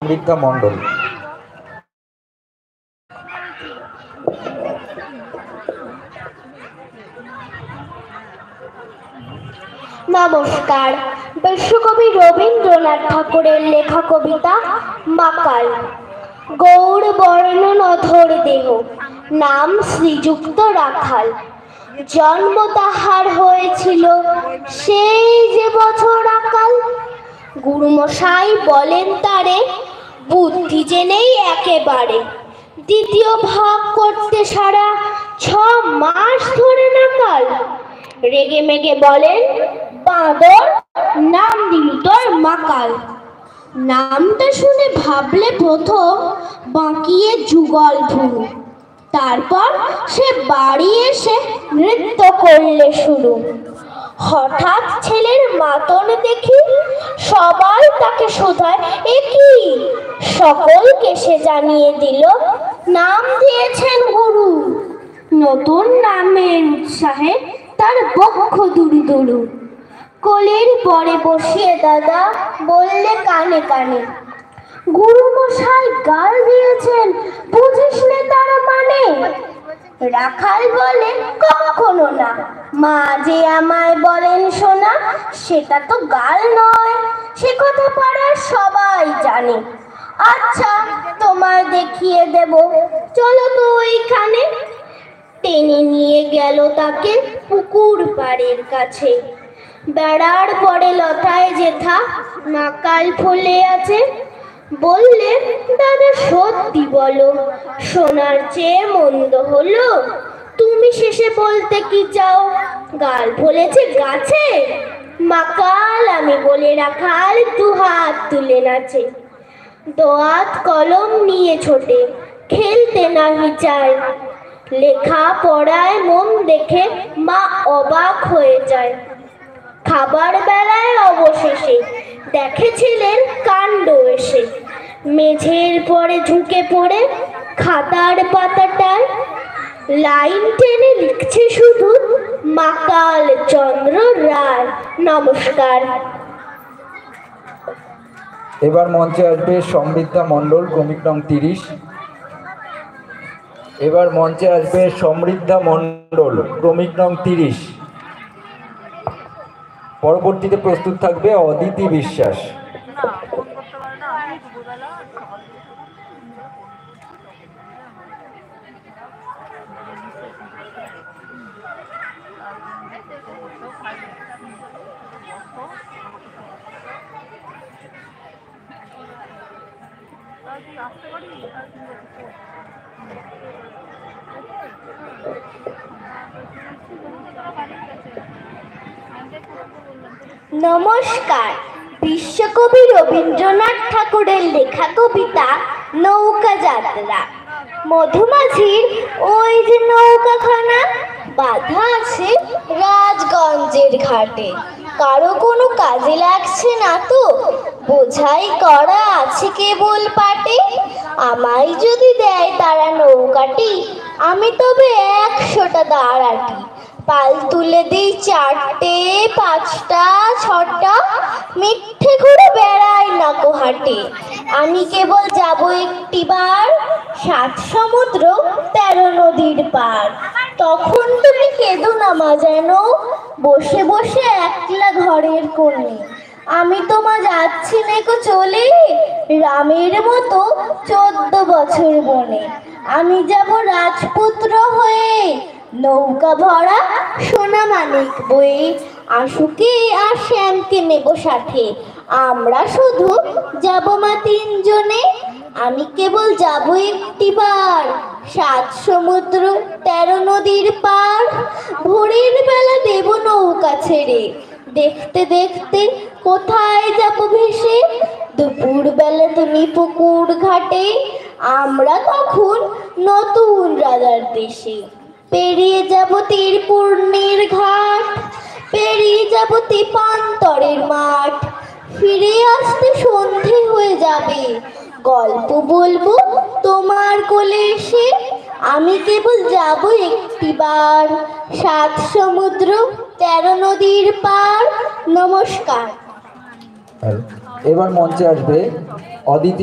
সমৃদ্ধা মণ্ডল। নমস্কার। বিশ্বকবি রবীন্দ্রনাথ ঠাকুরের লেখা কবিতা মাকাল। গৌর বর্ণ নধর দেহ, নাম শ্রীযুক্ত রাখাল। জন্ম তাহার হয়েছিল সেই যে বছর আকাল। গুরুমশাই বলেন তারে, বুদ্ধি জেনেই একেবারে। দ্বিতীয় ভাগ করতে সারা 6 মাস ধরে নাকাল। রেগে মেগে বলেন, বাঁদর, নাম দিলি তোর মাকাল। নামটা শুনে ভাবলে প্রথম বাঁকিয়ে যুগল ভুরু। তারপর সে বাড়ি এসে নৃত্য করলে শুরু। হঠাৎ ছেলের মাতন দেখি সবাই তাকে শোধায়, এ কি? সকলকে সে জানিয়ে দিল, নাম দিয়েছেন গুরু। নতুন নামের উৎসাহে তার বক্ষ দুরু দুরু। কোলের পরে বসিয়ে দাদা বললে কানে কানে, গুরুমশাই গাল দিয়েছেন, বুঝিস নে তার মানে? রাখাল বলে, কখনো না, মা যে আমায় বলেন শোনা, সেটা তো গাল নয়, সে কথা পাড়ার সবাই জানে। আচ্ছা, তোমায় দেখিয়ে দেব, চলো তো ওইখানে। টেনে নিয়ে গেল তাকে পুকুর পাড়ের কাছে। বেড়ার পরে লতায় যেথা মাকাল ফুলে আছে। বললে, দাদা সত্যি বলো, সোনার চেয়ে মন্দ হলো? তুমি শেষে বলতে কি চাও, গাল ফলেছে গাছে? মাকাল আমি বলে রাখাল 2 হাত তুলে নাচে। দোয়াত কলম নিয়ে ছোটে, খেলতে নাহি চায়। লেখা পড়ায় মন দেখে মা অবাক হয়ে যায়। খাবার বেলায় অবশেষে দেখেছিলেন কাণ্ড এসে। মেঝের পরে ঝুঁকে পড়ে খাতার পাতাটায় লাইন টেনে লিখছে শুধু, মাকাল চন্দ্র রায়। নমস্কার। এবার মঞ্চে আসবে সমৃদ্ধা মণ্ডল, ক্রমিক নং 30। এবার মঞ্চে আসবে সমৃদ্ধা মণ্ডল, ক্রমিক নং 30। পরবর্তীতে প্রস্তুত থাকবে অদিতি বিশ্বাস। নমস্কার। বিশ্বকবি রবীন্দ্রনাথ ঠাকুরের লেখা কবিতা নৌকা যাত্রা। মধুমাঝির ওই যে নৌকাখানা বাঁধা আছে রাজগঞ্জের ঘাটে। কারো কোনো কাজে লাগছে না তো, বোঝাই করা আছে কেবল পাটে। আমায় যদি দেয় তারা নৌকাটি, আমি তবে 100টা দাঁড়াটি। পাল তুলে দিই 4টে, 5টা, 6টা, মিথ্যে ঘুরে বেড়াই নাকো হাটে। আমি কেবল যাব একটিবার 7 সমুদ্র 13 নদীর পার। তখন তুমি কেঁদো না মা যেন, বসে বসে একলা ঘরের কোণে। আমি তোমা যাচ্ছি নেকো চলে, রামের মতো 14 বছর বনে। আমি যাব রাজপুত্র হয়ে, নৌকা ভরা সোনা মানিক বয়ে। আশুকে আর শ্যামকে নেব সাথে, আমরা শুধু যাব মা 3 জনে। আমি কেবল যাব একটিবার 7 সমুদ্র 13 নদীর পার। ভোরের বেলা দেব নৌকা ছেড়ে, দেখতে দেখতে কোথায় যাব ভেসে। দুপুর বেলা তুমি পুকুর ঘাটে, আমরা তখন নতুন রাজার দেশে। পেরিয়ে যাব তীরপূর্ণের ঘাট, পেরিয়ে যাব তেপান্তরের মাঠ। ফিরে আসতে সন্ধে হয়ে যাবে, গল্প বলবো তোমার কোলে এসে। আমি কেবল যাব একটিবার 7 সমুদ্র 13 নদীর পার। নমস্কার। এবার মঞ্চে আসবে অদিতি।